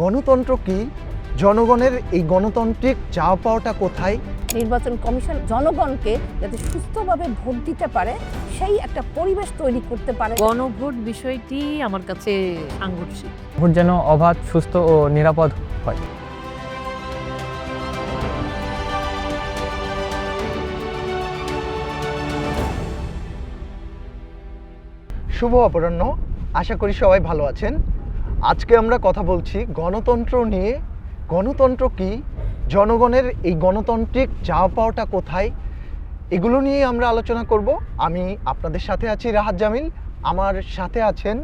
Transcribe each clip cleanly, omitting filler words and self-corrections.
গণতন্ত্র কি, জনগণের এই গণতান্ত্রিক চাওয়া পাওয়াটা কোথায়? নির্বাচন কমিশন জনগণকে যাতে সুস্থভাবে ভোট দিতে পারে সেই একটা পরিবেশ তৈরি করতে পারে। গণভোট বিষয়টি আমার কাছে সাংঘর্ষিক। ভোট যেন অবাধ, সুস্থ ও নিরাপদ হয়। শুভ অপরাহ্ন, আশা করি সবাই ভালো আছেন। আজকে আমরা কথা বলছি গণতন্ত্র নিয়ে। গণতন্ত্র কি, জনগণের এই গণতান্ত্রিক চাওয়া পাওয়াটা কোথায়, এগুলো নিয়ে আমরা আলোচনা করব। আমি আপনাদের সাথে আছি রাহাত জামিল, আমার সাথে আছেন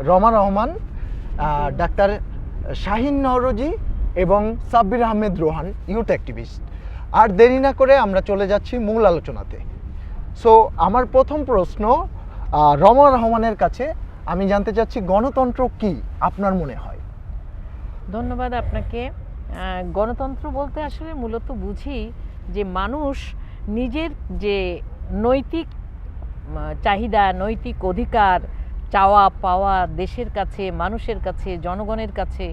রমা রহমান, ডাক্তার শাহিন নওরোজি এবং সাব্বির আহমেদ রোহান, ইউথ অ্যাক্টিভিস্ট। আর দেরি না করে আমরা চলে যাচ্ছি মূল আলোচনাতে। সো আমার প্রথম প্রশ্ন রমা রহমানের কাছে, আমি জানতে চাচ্ছি গণতন্ত্র কি আপনার মনে হয়? ধন্যবাদ আপনাকে। গণতন্ত্র বলতে আসলে মূলত বুঝি যে মানুষ নিজের যে নৈতিক চাহিদা, নৈতিক অধিকার, চাওয়া পাওয়া, দেশের কাছে, মানুষের কাছে, জনগণের কাছে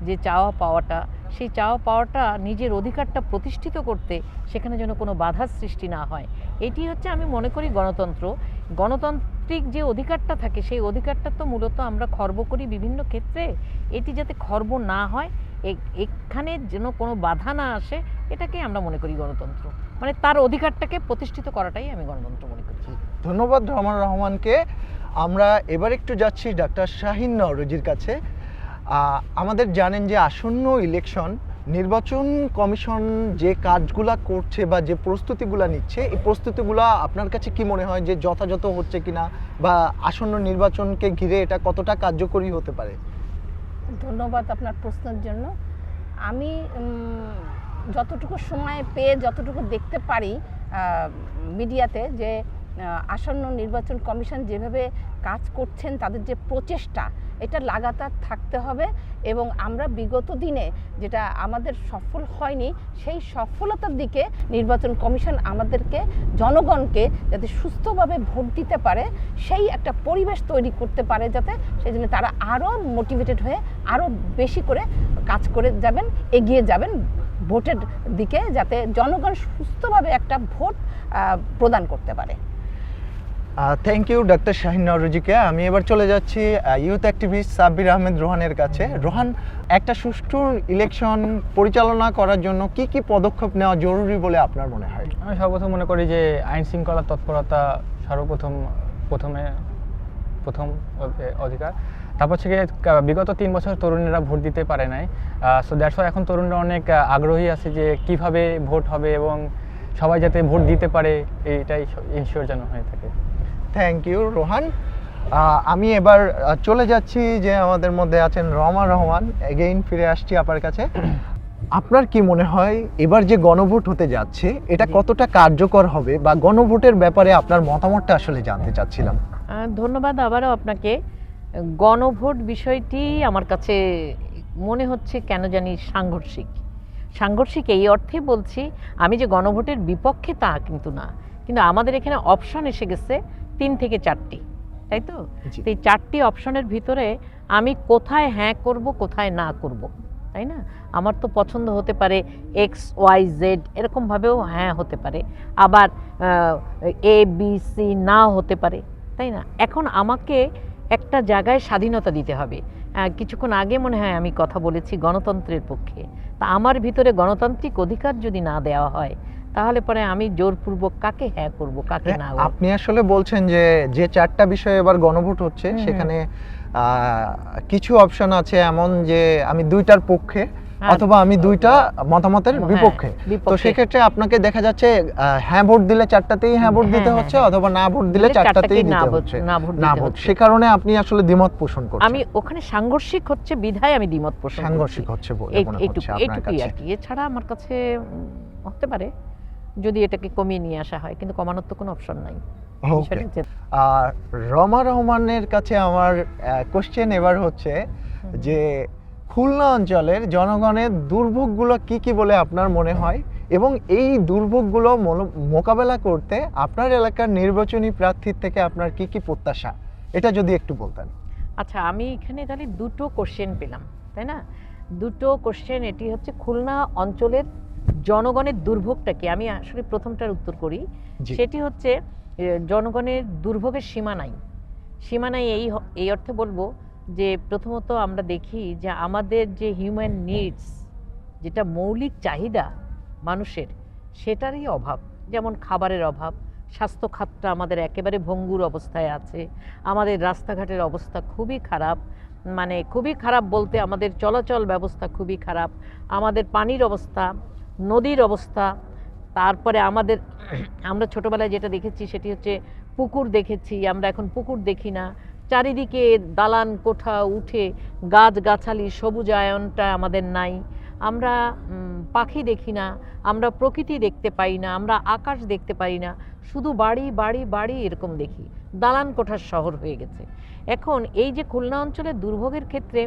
যে চাওয়া পাওয়াটা, সেই চাওয়া পাওয়াটা নিজের অধিকারটা প্রতিষ্ঠিত করতে সেখানে যেন কোনো বাধার সৃষ্টি না হয়, এটি হচ্ছে আমি মনে করি গণতন্ত্র। গণতান্ত্রিক যে অধিকারটা থাকে সেই অধিকারটা তো মূলত আমরা খর্ব করি বিভিন্ন ক্ষেত্রে, এটি যাতে খর্ব না হয়, এখানে যেন কোনো বাধা না আসে, এটাকে আমরা মনে করি গণতন্ত্র। মানে তার অধিকারটাকে প্রতিষ্ঠিত করাটাই আমি গণতন্ত্র মনে করি। ধন্যবাদ রহমান রহমানকে। আমরা এবার একটু যাচ্ছি ডাক্তার শাহিন নওরোজির কাছে। আমাদের জানেন যে আসন্ন ইলেকশন, নির্বাচন কমিশন যে কাজগুলা করছে বা যে প্রস্তুতিগুলা নিচ্ছে, এই প্রস্তুতিগুলা আপনার কাছে কি মনে হয় যে যথাযথ হচ্ছে কিনা, বা আসন্ন নির্বাচনকে ঘিরে এটা কতটা কার্যকরী হতে পারে? ধন্যবাদ আপনার প্রশ্নের জন্য। আমি যতটুকু সময় পেয়ে যতটুকু দেখতে পারি মিডিয়াতে, যে আসন্ন নির্বাচন কমিশন যেভাবে কাজ করছেন, তাদের যে প্রচেষ্টা, এটা লাগাতার থাকতে হবে। এবং আমরা বিগত দিনে যেটা আমাদের সফল হয়নি, সেই সফলতার দিকে নির্বাচন কমিশন আমাদেরকে, জনগণকে যাতে সুস্থভাবে ভোট দিতে পারে সেই একটা পরিবেশ তৈরি করতে পারে, যাতে সেই জন্য তারা আরও মোটিভেটেড হয়ে আরও বেশি করে কাজ করে যাবেন, এগিয়ে যাবেন ভোটের দিকে, যাতে জনগণ সুস্থভাবে একটা ভোট প্রদান করতে পারে। থ্যাংক ইউ ডাক্তার শাহিন নওরোজিকে। আমি এবার চলে যাচ্ছি ইউথ অ্যাক্টিভিস্ট সাব্বির আহমেদ রোহানের কাছে। রোহান, একটা সুষ্ঠু ইলেকশন পরিচালনা করার জন্য কি কি পদক্ষেপ নেওয়া জরুরি বলে আপনার মনে হয়? আমি সর্বপ্রথম মনে করি যে আইন শৃঙ্খলা তৎপরতা প্রথম অধিকার। তারপর থেকে বিগত 3 বছর তরুণীরা ভোট দিতে পারে নাই, সো দ্যাটস ওয়াই এখন তরুণরা অনেক আগ্রহী আছে যে কিভাবে ভোট হবে এবং সবাই যাতে ভোট দিতে পারে, এইটাই ইনশিওর যেন হয়ে থাকে। Thank you Rohan. আমি এবার চলে যাচ্ছি যে আমাদের মধ্যে আছেন রমা রহমান। এগেইন ফিরে আসছি আপনার কাছে। আপনার কি মনে হয় এবার যে গণভোট হতে যাচ্ছে, এটা কতটা কার্যকর হবে, বা গণভোটের ব্যাপারে আপনার মতামতটা আসলে জানতে চাচ্ছিলাম। ধন্যবাদ আবারও আপনাকে। গণভোট বিষয়টি আমার কাছে মনে হচ্ছে কেন জানি সাংঘর্ষিক এই অর্থে বলছি, আমি যে গণভোটের বিপক্ষে তা কিন্তু না, কিন্তু আমাদের এখানে অপশন এসে গেছে 3 থেকে 4টি, তাই তো? এই 4টি অপশনের ভিতরে আমি কোথায় হ্যাঁ করব, কোথায় না করব, তাই না? আমার তো পছন্দ হতে পারে XYZ, এরকমভাবেও হ্যাঁ হতে পারে, আবার ABC না হতে পারে, তাই না? এখন আমাকে একটা জায়গায় স্বাধীনতা দিতে হবে। কিছুক্ষণ আগে মনে হয় আমি কথা বলেছি গণতন্ত্রের পক্ষে, তা আমার ভিতরে গণতান্ত্রিক অধিকার যদি না দেওয়া হয়, তাহলে পরে আমি জোরপূর্বক কাকে হ্যাঁ করব, কাকে না। আপনি আসলে বলছেন যে 4টা বিষয়ে এবার গণভোট হচ্ছে, সেখানে কিছু অপশন আছে এমন যে আমি 2টার পক্ষে অথবা আমি 2টা মতামতের বিপক্ষে। তো সেক্ষেত্রে আপনাকে দেখা যাচ্ছে হ্যাঁ ভোট দিলে 4টাতেই হ্যাঁ ভোট দিতে হচ্ছে, অথবা না ভোট দিলে 4টাতেই দিতে হচ্ছে, না ভোট। সে কারণে আপনি আসলে দ্বিমত পোষণ করছেন। আমি ওখানে সাংঘর্ষিক হচ্ছে বিধায় আমি দ্বিমত পোষণ করছি। সাংঘর্ষিক হচ্ছে বলে মনে হচ্ছে আপনার কাছে? আর কি, এছাড়া আমার কাছে হতে পারে যদি এটাকে কমিয়ে নিয়ে আসা হয়, কিন্তু কমানোর তো কোনো অপশন নাই। রমা রহমানের কাছে আমার কোশ্চেন এবার হচ্ছে যে খুলনা অঞ্চলের জনগণের দুর্ভোগগুলো কি কি বলে আপনার মনে হয়, এবং এই দুর্ভোগগুলো মোকাবেলা করতে আপনার এলাকার নির্বাচনী প্রার্থীর থেকে আপনার কি কি প্রত্যাশা, এটা যদি একটু বলতেন। আচ্ছা, আমি এখানে তাহলে দুটো কোশ্চেন পেলাম, তাই না? দুটো কোশ্চেন। এটি হচ্ছে খুলনা অঞ্চলের জনগণের দুর্ভোগটা কি, আমি আসলে প্রথমটার উত্তর করি। জি। সেটি হচ্ছে জনগণের দুর্ভোগের সীমা নাই। সীমা নাই এই অর্থে বলবো যে প্রথমত আমরা দেখি যে আমাদের যে হিউম্যান নিডস, যেটা মৌলিক চাহিদা মানুষের, সেটারই অভাব। যেমন খাবারের অভাব, স্বাস্থ্য খাতটা আমাদের একেবারে ভঙ্গুর অবস্থায় আছে, আমাদের রাস্তাঘাটের অবস্থা খুবই খারাপ, মানে খুবই খারাপ বলতে আমাদের চলাচল ব্যবস্থা খুবই খারাপ, আমাদের পানির অবস্থা, নদীর অবস্থা, তারপরে আমরা ছোটবেলায় যেটা দেখেছি সেটি হচ্ছে পুকুর দেখেছি, আমরা এখন পুকুর দেখি না, চারিদিকে দালান কোঠা উঠে গাছগাছালি সবুজায়নটা আমাদের নাই, আমরা পাখি দেখি না, আমরা প্রকৃতি দেখতে পাই না, আমরা আকাশ দেখতে পাই না, শুধু বাড়ি বাড়ি বাড়ি এরকম দেখি, দালান কোঠার শহর হয়ে গেছে। এখন এই যে খুলনা অঞ্চলের দুর্ভোগের ক্ষেত্রে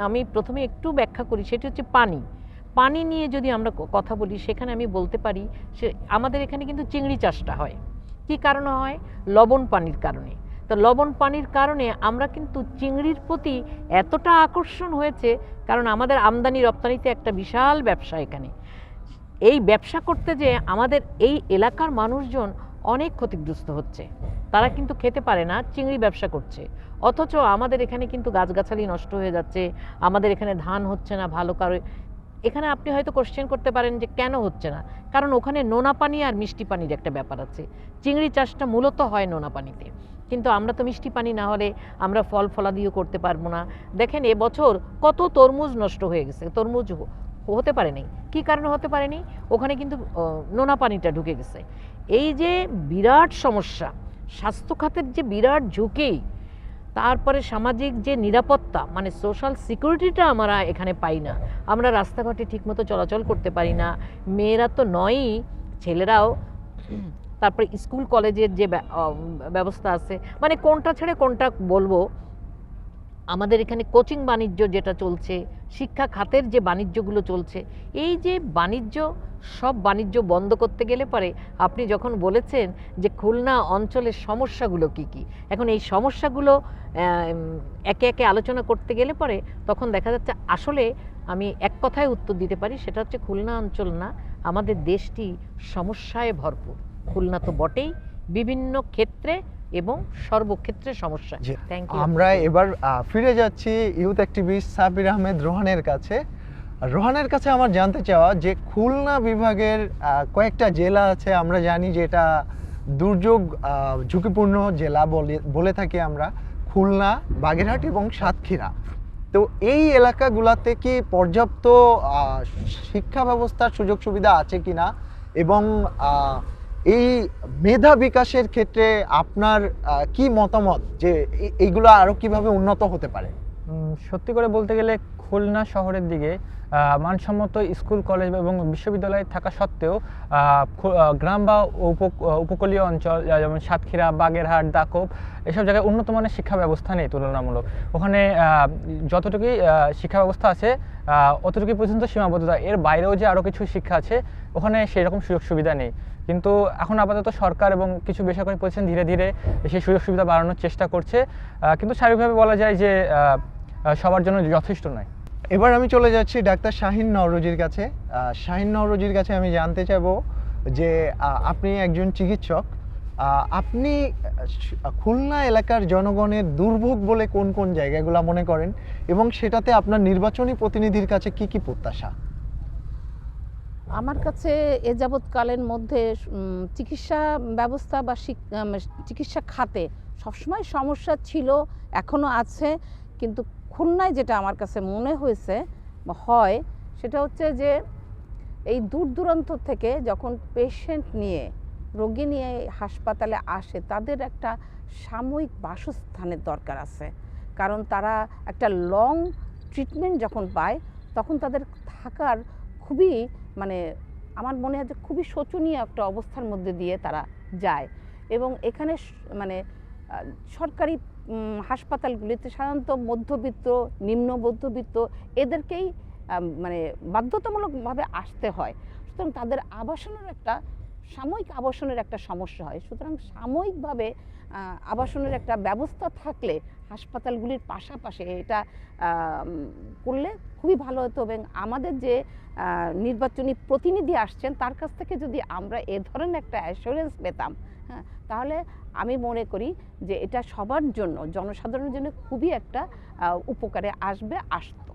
আমি প্রথমে একটু ব্যাখ্যা করি, সেটি হচ্ছে পানি নিয়ে যদি আমরা কথা বলি, সেখানে আমি বলতে পারি আমাদের এখানে কিন্তু চিংড়ি চাষটা হয়। কি কারণে হয়? লবণ পানির কারণে। তো লবণ পানির কারণে আমরা কিন্তু চিংড়ির প্রতি এতটা আকর্ষণ হয়েছে, কারণ আমাদের আমদানি রপ্তানিতে একটা বিশাল ব্যবসা এখানে। এই ব্যবসা করতে যে আমাদের এই এলাকার মানুষজন অনেক ক্ষতিগ্রস্ত হচ্ছে, তারা কিন্তু খেতে পারে না, চিংড়ি ব্যবসা করছে। অথচ আমাদের এখানে কিন্তু গাছগাছালি নষ্ট হয়ে যাচ্ছে, আমাদের এখানে ধান হচ্ছে না ভালো করে। এখানে আপনি হয়তো কোশ্চেন করতে পারেন যে কেন হচ্ছে না, কারণ ওখানে নোনা পানি আর মিষ্টি পানির একটা ব্যাপার আছে। চিংড়ি চাষটা মূলত হয় নোনা পানিতে, কিন্তু আমরা তো মিষ্টি পানি না হলে আমরা ফল ফলাদিও করতে পারবো না। দেখেন এবছর কত তরমুজ নষ্ট হয়ে গেছে, তরমুজ হতে পারেনি। কি কারণে হতে পারেনি? ওখানে কিন্তু নোনা পানিটা ঢুকে গেছে। এই যে বিরাট সমস্যা, স্বাস্থ্য খাতের যে বিরাট ঝুঁকি, তারপরে সামাজিক যে নিরাপত্তা মানে সোশ্যাল সিকিউরিটিটা আমরা এখানে পাই না, আমরা রাস্তাঘাটে ঠিকমতো চলাচল করতে পারি না, মেয়েরা তো নয়ই, ছেলেরাও। তারপরে স্কুল কলেজের যে ব্যবস্থা আছে, মানে কোনটা ছেড়ে কোনটা বলবো, আমাদের এখানে কোচিং বাণিজ্য যেটা চলছে, শিক্ষা খাতের যে বাণিজ্যগুলো চলছে, এই যে বাণিজ্য, সব বাণিজ্য বন্ধ করতে গেলে পরে আপনি যখন বলেছেন যে খুলনা অঞ্চলের সমস্যাগুলো কি কি, এখন এই সমস্যাগুলো একে একে আলোচনা করতে গেলে পরে তখন দেখা যাচ্ছে আসলে আমি এক কথায় উত্তর দিতে পারি, সেটা হচ্ছে খুলনা অঞ্চল না, আমাদের দেশটি সমস্যায় ভরপুর। খুলনা তো বটেই, বিভিন্ন ক্ষেত্রে এবং সর্বক্ষেত্রে সমস্যা। Thank you. আমরা এবার ফিরে যাচ্ছি ইউথ অ্যাক্টিভিস্ট সাবির আহমেদ রোহানের কাছে। রোহানের কাছে আমার জানতে চাওয়া যে খুলনা বিভাগের কয়েকটা জেলা আছে, আমরা জানি যে এটা দুর্যোগ ঝুঁকিপূর্ণ জেলা বলে থাকি আমরা, খুলনা, বাগেরহাট এবং সাতক্ষীরা। তো এই এলাকাগুলোতে কি পর্যাপ্ত শিক্ষা ব্যবস্থার সুযোগ সুবিধা আছে কিনা, এবং এই মেধা বিকাশের ক্ষেত্রে আপনার কি মতামত যে এইগুলো আরো কিভাবে উন্নত হতে পারে? সত্যি করে বলতে গেলে খুলনা শহরের দিকে মানসম্মত স্কুল কলেজ এবং বিশ্ববিদ্যালয় থাকা সত্ত্বেও গ্রাম বা উপকূলীয় অঞ্চল যেমন সাতক্ষীরা, বাগেরহাট, দাকোপ, এসব জায়গায় উন্নত মানের শিক্ষা ব্যবস্থা নেই তুলনামূলক। ওখানে যতটুকুই শিক্ষা ব্যবস্থা আছে অতটুকুই পর্যন্ত সীমাবদ্ধতা, এর বাইরেও যে আরও কিছু শিক্ষা আছে ওখানে সেই রকম সুযোগ সুবিধা নেই। কিন্তু এখন আপাতত সরকার এবং কিছু বেসরকারি প্রতিষ্ঠান ধীরে ধীরে সেই সুযোগ সুবিধা বাড়ানোর চেষ্টা করছে, কিন্তু স্বাভাবিকভাবে বলা যায় যে সবার জন্য যথেষ্ট নয়। এবার আমি চলে যাচ্ছি ডাক্তার শাহিন নওরোজির কাছে। শাহিন নওরোজির কাছে আমি জানতে চাইবো যে আপনি একজন চিকিৎসক, আপনি খুলনা এলাকার জনগণের দুর্ভোগ বলে কোন কোন জায়গাগুলো মনে করেন, এবং সেটাতে আপনার নির্বাচনী প্রতিনিধির কাছে কি কি প্রত্যাশা? আমার কাছে এ যাবৎকালের মধ্যে চিকিৎসা ব্যবস্থা বা চিকিৎসা খাতে সবসময় সমস্যা ছিল, এখনও আছে, কিন্তু খুলনায় যেটা আমার কাছে মনে হয়েছে হয় সেটা হচ্ছে যে এই দূর দূরান্ত থেকে যখন পেশেন্ট নিয়ে, রোগী নিয়ে হাসপাতালে আসে, তাদের একটা সাময়িক বাসস্থানের দরকার আছে, কারণ তারা একটা লং ট্রিটমেন্ট যখন পায় তখন তাদের থাকার খুবই আমার মনে হয় যে খুবই শোচনীয় একটা অবস্থার মধ্যে দিয়ে তারা যায়। এবং এখানে সরকারি হাসপাতালগুলিতে সাধারণত মধ্যবিত্ত, নিম্ন মধ্যবিত্ত এদেরকেই বাধ্যতামূলকভাবে আসতে হয়, সুতরাং তাদের সাময়িক আবাসনের একটা সমস্যা হয়। সুতরাং সাময়িকভাবে আবাসনের একটা ব্যবস্থা থাকলে হাসপাতালগুলির পাশাপাশি এটা করলে খুবই ভালো হতো। এবং আমাদের যে নির্বাচনী প্রতিনিধি আসছেন তার কাছ থেকে যদি আমরা এ ধরনের একটা অ্যাসুরেন্স পেতাম, হ্যাঁ, তাহলে আমি মনে করি যে এটা সবার জন্য, জনসাধারণের জন্য খুবই একটা উপকারে আসতো।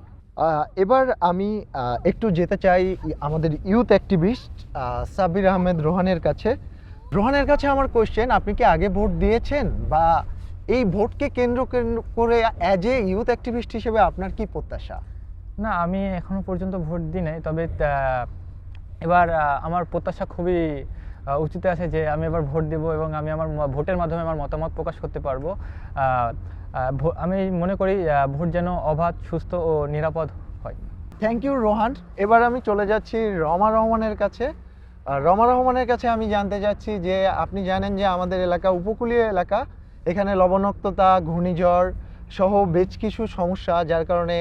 এবার আমি একটু যেতে চাই আমাদের ইউথ অ্যাক্টিভিস্ট সাব্বির আহমেদ রোহানের কাছে। রোহানের কাছে আমার কোয়েশ্চেন, আপনি কি আগে ভোট দিয়েছেন, বা এই ভোটকে কেন্দ্র করে অ্যাজ এ ইউথ অ্যাক্টিভিস্ট হিসেবে আপনার কি প্রত্যাশা? না, আমি এখনো পর্যন্ত ভোট দিই নাই, তবে এবার আমার প্রত্যাশা খুবই উচিত আছে যে আমি এবার ভোট দেব এবং আমি আমার ভোটের মাধ্যমে আমার মতামত প্রকাশ করতে পারবো। আমি মনে করি ভোট যেন অবাধ, সুস্থ ও নিরাপদ হয়। Thank you Rohan. এবার আমি চলে যাচ্ছি রমা রহমানের কাছে। রমা রহমানের কাছে আমি জানতে চাচ্ছি যে আপনি জানেন যে আমাদের এলাকা উপকূলীয় এলাকা, এখানে লবণাক্ততা, ঘূর্ণিঝড় সহ বেশ কিছু সমস্যা, যার কারণে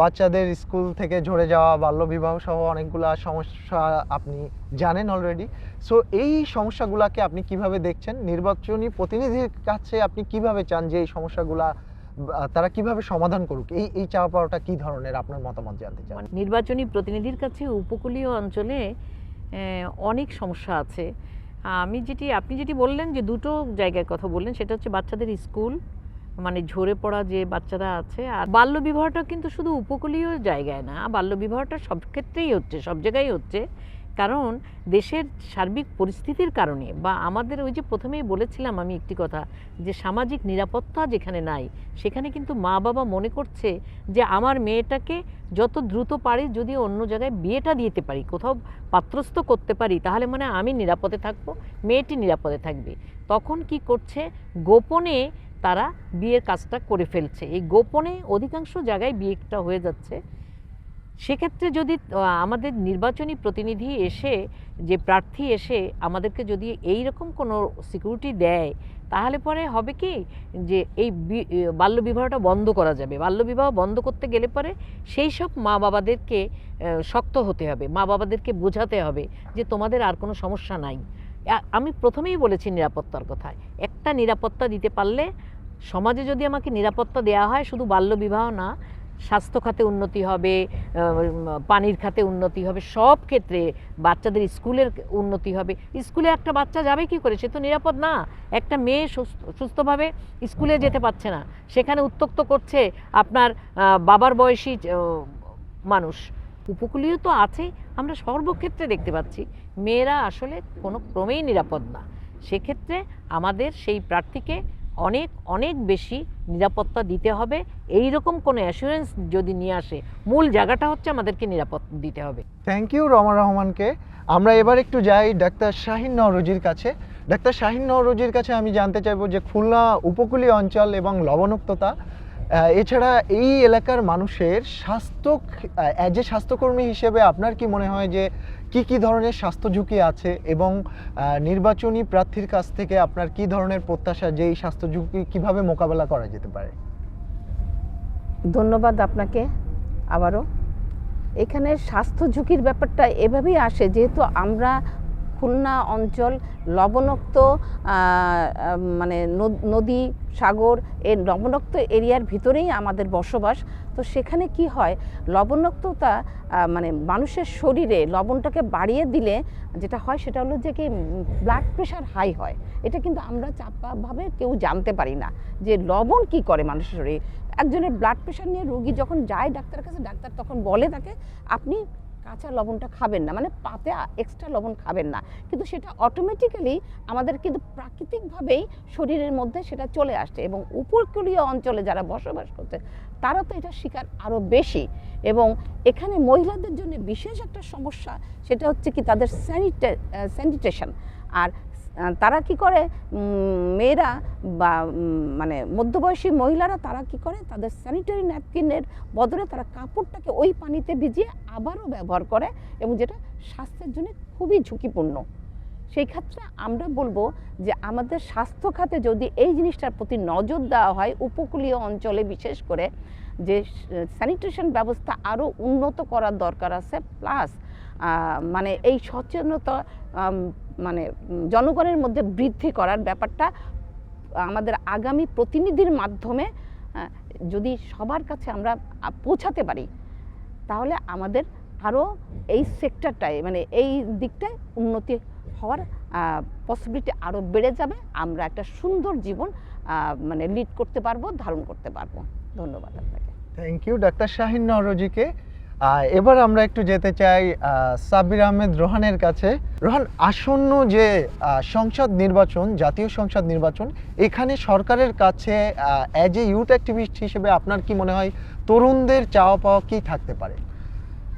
বাচ্চাদের স্কুল থেকে ঝরে যাওয়া, বাল্যবিবাহ সহ অনেকগুলা সমস্যা আপনি জানেন অলরেডি। সো এই সমস্যাগুলোকে আপনি কিভাবে দেখছেন? নির্বাচনী প্রতিনিধির কাছে আপনি কিভাবে চান যে এই সমস্যাগুলা তারা কিভাবে সমাধান করুক? এই চাওয়া পাওয়াটা কি ধরনের, আপনার মতামত জানতে চান। নির্বাচনী প্রতিনিধির কাছে উপকূলীয় অঞ্চলে অনেক সমস্যা আছে। আপনি যেটি বললেন যে দুটো জায়গার কথা বললেন, সেটা হচ্ছে বাচ্চাদের স্কুল, মানে ঝরে পড়া যে বাচ্চারা আছে, আর বাল্যবিবাহটা কিন্তু শুধু উপকূলীয় জায়গায় না, বাল্যবিবাহটা সব ক্ষেত্রেই হচ্ছে, সব জায়গায় হচ্ছে। কারণ দেশের সার্বিক পরিস্থিতির কারণে, বা আমাদের ওই যে প্রথমেই বলেছিলাম আমি একটি কথা, যে সামাজিক নিরাপত্তা যেখানে নাই, সেখানে কিন্তু মা বাবা মনে করছে যে আমার মেয়েটাকে যত দ্রুত পারি যদি অন্য জায়গায় বিয়েটা দিতে পারি, কোথাও পাত্রস্থ করতে পারি, তাহলে মানে আমি নিরাপদে থাকবো, মেয়েটি নিরাপদে থাকবে। তখন কি করছে, গোপনে তারা বিয়ের কাজটা করে ফেলছে। এই গোপনে অধিকাংশ জায়গায় বিয়েটা হয়ে যাচ্ছে। সেক্ষেত্রে যদি আমাদের নির্বাচনী প্রতিনিধি এসে, যে প্রার্থী এসে আমাদেরকে যদি এই রকম কোনো সিকিউরিটি দেয়, তাহলে পরে হবে কি যে এই বাল্যবিবাহটা বন্ধ করা যাবে। বাল্যবিবাহ বন্ধ করতে গেলে পরে সেই সব মা বাবাদেরকে শক্ত হতে হবে, মা বাবাদেরকে বোঝাতে হবে যে তোমাদের আর কোনো সমস্যা নাই। আমি প্রথমেই বলেছি নিরাপত্তার কথা, একটা নিরাপত্তা দিতে পারলে, সমাজে যদি আমাকে নিরাপত্তা দেওয়া হয়, শুধু বাল্যবিবাহ না, স্বাস্থ্য খাতে উন্নতি হবে, পানির খাতে উন্নতি হবে, সব ক্ষেত্রে বাচ্চাদের স্কুলের উন্নতি হবে। স্কুলে একটা বাচ্চা যাবে কি করে? সে তো নিরাপদ না। একটা মেয়ে সুস্থভাবে স্কুলে যেতে পারছে না, সেখানে উত্ত্যক্ত করছে আপনার বাবার বয়সী মানুষ। উপকূলীয় তো আছেই, আমরা সর্বক্ষেত্রে দেখতে পাচ্ছি মেয়েরা আসলে কোনো ক্রমেই নিরাপদ না। সেক্ষেত্রে আমাদের সেই প্রার্থীকে অনেক অনেক বেশি নিরাপত্তা দিতে হবে। এই রকম কোনো অ্যাসুরেন্স যদি নিয়ে আসে, মূল জায়গাটা হচ্ছে আমাদেরকে নিরাপত্তা দিতে হবে। থ্যাংক ইউ রমা রহমানকে। আমরা এবার একটু যাই ডাক্তার শাহিন নওরোজির কাছে। ডাক্তার শাহিন নওরোজির কাছে আমি জানতে চাইবো যে খুলনা উপকূলীয় অঞ্চল এবং লবণাক্ততা, এছাড়া এই এলাকার মানুষের স্বাস্থ্য, অ্যাজ এ স্বাস্থ্যকর্মী হিসেবে আপনার কি মনে হয় যে কি ধরনের স্বাস্থ্য ঝুঁকি আছে, এবং নির্বাচনী প্রার্থীর কাছ থেকে আপনার কি ধরনের প্রত্যাশা যে এই স্বাস্থ্য ঝুঁকি কিভাবে মোকাবেলা করা যেতে পারে? ধন্যবাদ আপনাকে আবারও। এখানে স্বাস্থ্য ঝুঁকির ব্যাপারটা এভাবেই আসে, যেহেতু আমরা খুলনা অঞ্চল লবণাক্ত, মানে নদী, সাগর, এই লবণাক্ত এরিয়ার ভিতরেই আমাদের বসবাস। তো সেখানে কি হয়, লবণাক্ততা মানে মানুষের শরীরে লবণটাকে বাড়িয়ে দিলে যেটা হয় সেটা হলো যে কি ব্লাড প্রেশার হাই হয়। এটা কিন্তু আমরা চাপাভাবে কেউ জানতে পারি না যে লবণ কি করে মানুষের শরীরে। একজনের ব্লাড প্রেশার নিয়ে রোগী যখন যায় ডাক্তারের কাছে, ডাক্তার তখন বলে তাকে আপনি কাঁচা লবণটা খাবেন না, মানে পাতে এক্সট্রা লবণ খাবেন না, কিন্তু সেটা অটোমেটিক্যালি আমাদের কিন্তু প্রাকৃতিকভাবেই শরীরের মধ্যে সেটা চলে আসছে। এবং উপকূলীয় অঞ্চলে যারা বসবাস করছে তারা তো এটা শিকার আরও বেশি। এবং এখানে মহিলাদের জন্য বিশেষ একটা সমস্যা, সেটা হচ্ছে কি তাদের স্যানিটেশন। আর তারা কি করে, মেয়েরা বা মানে মধ্যবয়সী মহিলারা তারা কি করে, তাদের স্যানিটারি ন্যাপকিনের বদলে তারা কাপড়টাকে ওই পানিতে ভিজিয়ে আবারও ব্যবহার করে, এবং যেটা স্বাস্থ্যের জন্য খুবই ঝুঁকিপূর্ণ। সেই ক্ষেত্রে আমরা বলবো যে আমাদের স্বাস্থ্য খাতে যদি এই জিনিসটার প্রতি নজর দেওয়া হয়, উপকূলীয় অঞ্চলে বিশেষ করে, যে স্যানিটেশন ব্যবস্থা আরও উন্নত করার দরকার আছে। প্লাস মানে এই সচেতনতা মানে জনগণের মধ্যে বৃদ্ধি করার ব্যাপারটা আমাদের আগামী প্রতিনিধির মাধ্যমে যদি সবার কাছে আমরা পৌঁছাতে পারি, তাহলে আমাদের আরও এই সেক্টরটায় মানে এই দিকটায় উন্নতি হওয়ার পসিবিলিটি আরও বেড়ে যাবে। আমরা একটা সুন্দর জীবন মানে লিড করতে পারবো, ধারণ করতে পারবো। ধন্যবাদ আপনাকে। থ্যাংক ইউ ডাক্তার শাহিন নওরোজিকে। এবার আমরা একটু যেতে চাই সাব্বির আহমেদ রোহানের কাছে। রোহান, আসন্ন যে সংসদ নির্বাচন, জাতীয় সংসদ নির্বাচন, এখানে সরকারের কাছে অ্যাজ এ ইউথ অ্যাক্টিভিস্ট হিসেবে আপনার কি মনে হয় তরুণদের চাওয়া পাওয়া কি থাকতে পারে?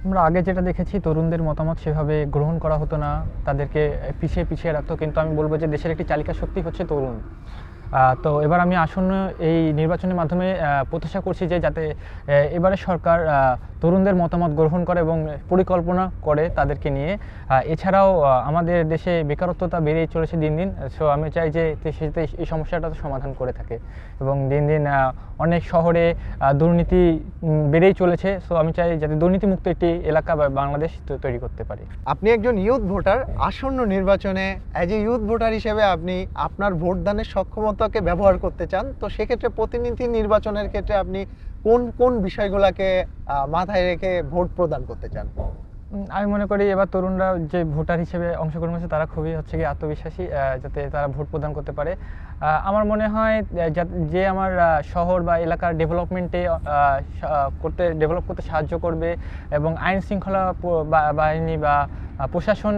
আমরা আগে যেটা দেখেছি, তরুণদের মতামত সেভাবে গ্রহণ করা হতো না, তাদেরকে পিছিয়ে পিছিয়ে রাখতো। কিন্তু আমি বলবো যে দেশের একটি চালিকা শক্তি হচ্ছে তরুণ। তো এবার আমি আসন্ন এই নির্বাচনের মাধ্যমে প্রত্যাশা করছি যে যাতে এবারে সরকার তরুণদের মতামত গ্রহণ করে এবং পরিকল্পনা করে তাদেরকে নিয়ে। এছাড়াও আমাদের দেশে বেকারত্বতা বেড়েই চলেছে দিন দিন। সো আমি চাই যে সেটা এই সমস্যাটা সমাধান করে থাকে, এবং দিন দিন অনেক শহরে দুর্নীতি বেড়েই চলেছে। সো আমি চাই যাতে দুর্নীতিমুক্ত একটি এলাকা বা বাংলাদেশ তৈরি করতে পারি। আপনি একজন ইউথ ভোটার, আসন্ন নির্বাচনে অ্যাজ এ ইউথ ভোটার হিসেবে আপনি আপনার ভোটদানের সক্ষমতাকে ব্যবহার করতে চান, তো সেক্ষেত্রে প্রতিনিধি নির্বাচনের ক্ষেত্রে আপনি কোন কোন বিষয়গুলোকে মাথায় রেখে ভোট প্রদান করতে চান? আমি মনে করি এবার তরুণরা যে ভোটার হিসেবে অংশগ্রহণ করছে তারা খুবই আত্মবিশ্বাসী, যাতে তারা ভোট প্রদান করতে পারে। আমার মনে হয় যে আমার শহর বা এলাকার ডেভেলপমেন্টে ডেভেলপ করতে সাহায্য করবে, এবং আইন শৃঙ্খলা বাহিনী বা প্রশাসন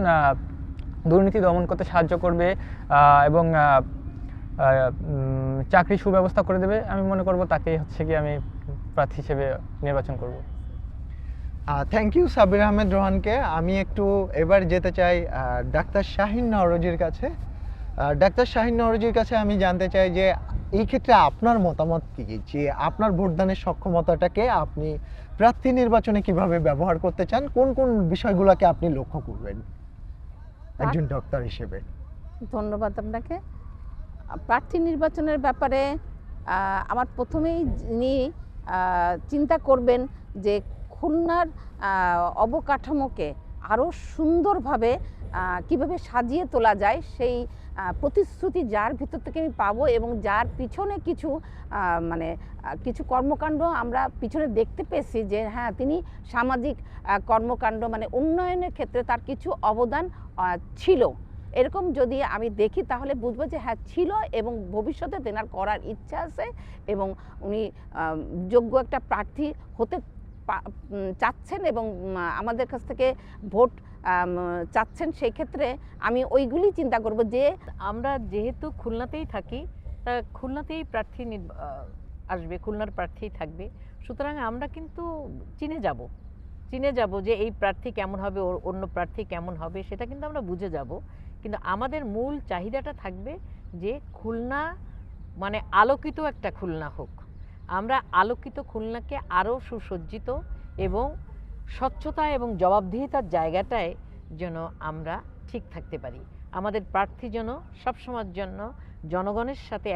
দুর্নীতি দমন করতে সাহায্য করবে, এবং চাকরি সুব্যবস্থা করে দেবে, আমি মনে করব তাকেই আমি প্রার্থী হিসেবে নির্বাচন করব। থ্যাংক ইউ সাব্বির আহমেদ রোহানকে। আমি একটু এবার যেতে চাই ডাক্তার শাহিন নওরোজির কাছে। ডাক্তার শাহিন নওরোজির কাছে আমি জানতে চাই যে এই ক্ষেত্রে আপনার মতামত কি, যে আপনার ভোটদানের সক্ষমতাটাকে আপনি প্রার্থী নির্বাচনে কিভাবে ব্যবহার করতে চান, কোন কোন বিষয়গুলোকে আপনি লক্ষ্য করবেন একজন ডক্টর হিসেবে? ধন্যবাদ আপনাকে। প্রার্থী নির্বাচনের ব্যাপারে আমার প্রথমেই যিনি চিন্তা করবেন যে খুলনার অবকাঠামোকে আরও সুন্দরভাবে কিভাবে সাজিয়ে তোলা যায়, সেই প্রতিশ্রুতি যার ভিতর থেকে আমি পাবো, এবং যার পিছনে কিছু মানে কিছু কর্মকাণ্ড আমরা পিছনে দেখতে পেয়েছি যে হ্যাঁ, তিনি সামাজিক কর্মকাণ্ড মানে উন্নয়নের ক্ষেত্রে তার কিছু অবদান ছিল। এরকম যদি আমি দেখি তাহলে বুঝবো যে হ্যাঁ ছিল, এবং ভবিষ্যতে তেনার করার ইচ্ছা আছে, এবং উনি যোগ্য একটা প্রার্থী হতে চাচ্ছেন, এবং আমাদের কাছ থেকে ভোট চাচ্ছেন। সেই ক্ষেত্রে আমি ওইগুলি চিন্তা করব যে আমরা যেহেতু খুলনাতেই থাকি, তা খুলনাতেই প্রার্থী আসবে, খুলনার প্রার্থীই থাকবে। সুতরাং আমরা কিন্তু চিনে যাব যে এই প্রার্থী কেমন হবে, অন্য প্রার্থী কেমন হবে, সেটা কিন্তু আমরা বুঝে যাব। কিন্তু আমাদের মূল চাহিদাটা থাকবে যে খুলনা মানে আলোকিত একটা খুলনা হোক। আমরা আলোকিত খুলনাকে আরও সুসজ্জিত এবং স্বচ্ছতা এবং জবাবদিহিতার জায়গাটায় যেন আমরা ঠিক থাকতে পারি। আমাদের প্রার্থী যেন সবসময়ের জন্য জনগণের সাথে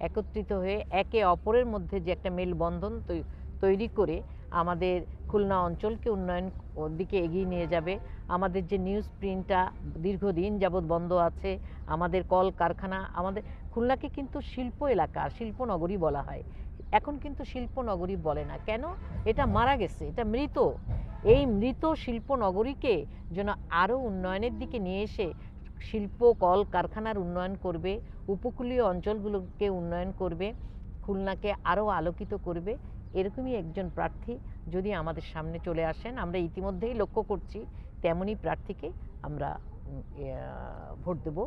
একত্রিত হয়ে একে অপরের মধ্যে যে একটা মেলবন্ধন তৈরি করে আমাদের খুলনা অঞ্চলকে উন্নয়ন দিকে এগিয়ে নিয়ে যাবে। আমাদের যে নিউজ প্রিন্টটা দীর্ঘদিন যাবৎ বন্ধ আছে, আমাদের কল কারখানা, আমাদের খুলনাকে কিন্তু শিল্প এলাকা, শিল্পনগরী বলা হয়। এখন কিন্তু শিল্পনগরী বলে না কেন? এটা মারা গেছে, এটা মৃত। এই মৃত শিল্পনগরীকে যেন আরও উন্নয়নের দিকে নিয়ে এসে শিল্প কল কারখানার উন্নয়ন করবে, উপকূলীয় অঞ্চলগুলোকে উন্নয়ন করবে, খুলনাকে আরও আলোকিত করবে। এরকমই একজন প্রার্থী যদি আমাদের সামনে চলে আসেন, আমরা ইতিমধ্যেই লক্ষ্য করছি তেমনই প্রার্থীকে আমরা ভোট দেব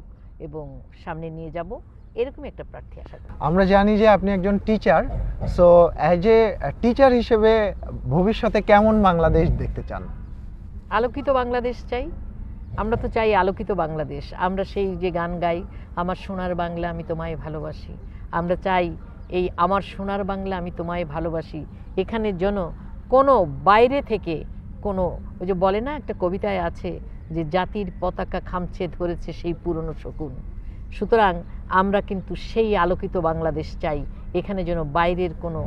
এবং সামনে নিয়ে যাব। এরকম একটা প্রার্থী আশা করি। আমরা জানি যে আপনি একজন teacher, so as a teacher হিসেবে ভবিষ্যতে কেমন বাংলাদেশ দেখতে চান? আলোকিত বাংলাদেশ চাই। আমরা তো চাই আলোকিত বাংলাদেশ। আমরা সেই যে গান গাই, আমার সোনার বাংলা আমি তোমায় ভালোবাসি, আমরা চাই এই আমার সোনার বাংলা আমি তোমায় ভালোবাসি এখানে যেন কোনো বাইরে থেকে কোনো, ওই যে বলে না একটা কবিতায় আছে যে জাতির পতাকা খামছে ধরেছে সেই পুরনো শকুন। সুতরাং আমরা কিন্তু সেই আলোকিত বাংলাদেশ চাই, এখানে যেন বাইরের কোনো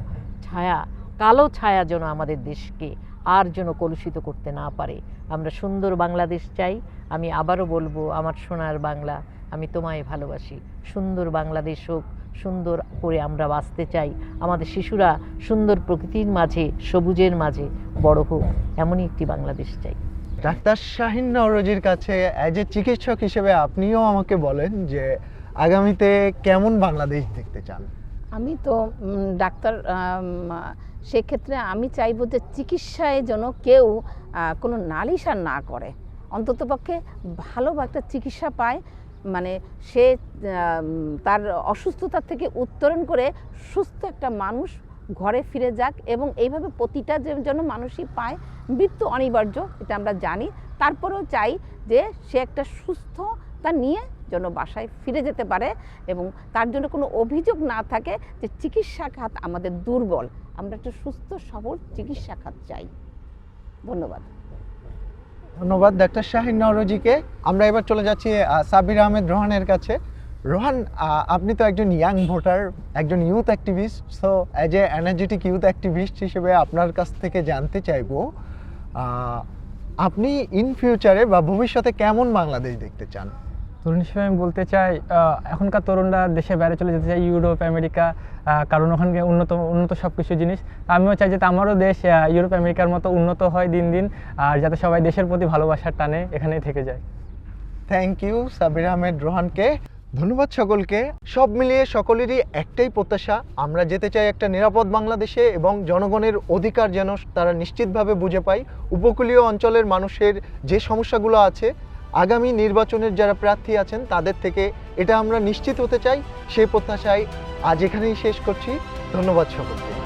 ছায়া, কালো ছায়া যেন আমাদের দেশকে আর যেন কলুষিত করতে না পারে। আমরা সুন্দর বাংলাদেশ চাই। আমি আবারও বলবো, আমার সোনার বাংলা আমি তোমায় ভালোবাসি। সুন্দর বাংলাদেশ হোক, সুন্দর করে আমরা বাঁচতে চাই, আমাদের শিশুরা সুন্দর প্রকৃতির মাঝে, সবুজের মাঝে বড় হোক, এমনই একটি বাংলাদেশ চাই। ডাক্তার শাহিন নওরোজির কাছে অ্যাজ এ চিকিৎসক হিসেবে আপনিও আমাকে বলেন যে আগামীতে কেমন বাংলাদেশ দেখতে চান? আমি তো ডাক্তার, সেক্ষেত্রে আমি চাইবো যে চিকিৎসায় যেন কেউ কোনো নালিশ আর না করে, অন্ততপক্ষে ভালো একটা চিকিৎসা পায়, মানে সে তার অসুস্থতা থেকে উত্তরণ করে সুস্থ একটা মানুষ ঘরে ফিরে যাক, এবং এইভাবে প্রতিটা যেন মানুষই পায়। মৃত্যু অনিবার্য, এটা আমরা জানি, তারপরেও চাই যে সে একটা সুস্থতা নিয়ে যেন বাসায় ফিরে যেতে পারে, এবং তার জন্য কোনো অভিযোগ না থাকে যে চিকিৎসা খাত আমাদের দুর্বল। আমরা একটা সুস্থ সবল চিকিৎসা খাত চাই। ধন্যবাদ। ধন্যবাদ ডাক্তার শাহিন নওরোজিকে। আমরা এবার চলে যাচ্ছি সাব্বির আহমেদ রোহানের কাছে। রোহান, আপনি তো একজন ইয়াং ভোটার, একজন youth activist, so as a energetic youth activist হিসেবে আপনার কাছ থেকে জানতে চাইবো আপনি ইন ফিউচারে বা ভবিষ্যতে কেমন বাংলাদেশ দেখতে চান? তরুণ হিসেবে আমি বলতে চাই, এখনকার তরুণরা দেশে বাইরে চলে যেতে চাই, ইউরোপ, আমেরিকা, কারণ ওখানে উন্নত সব কিছু জিনিস। আমিও চাই যাতে আমারও দেশ ইউরোপ, আমেরিকার মতো উন্নত হয় দিন দিন, আর যাতে সবাই দেশের প্রতি ভালোবাসার টানে এখানেই থেকে যায়। থ্যাংক ইউ সাব্বির আহমেদ রোহানকে। ধন্যবাদ সকলকে। সব মিলিয়ে সকলেরই একটাই প্রত্যাশা, আমরা যেতে চাই একটা নিরাপদ বাংলাদেশে, এবং জনগণের অধিকার যেন তারা নিশ্চিতভাবে বুঝে পায়। উপকূলীয় অঞ্চলের মানুষের যে সমস্যাগুলো আছে, আগামী নির্বাচনের যারা প্রার্থী আছেন তাদের থেকে এটা আমরা নিশ্চিত হতে চাই। সেই প্রত্যাশায় আজ এখানেই শেষ করছি। ধন্যবাদ সকলকে।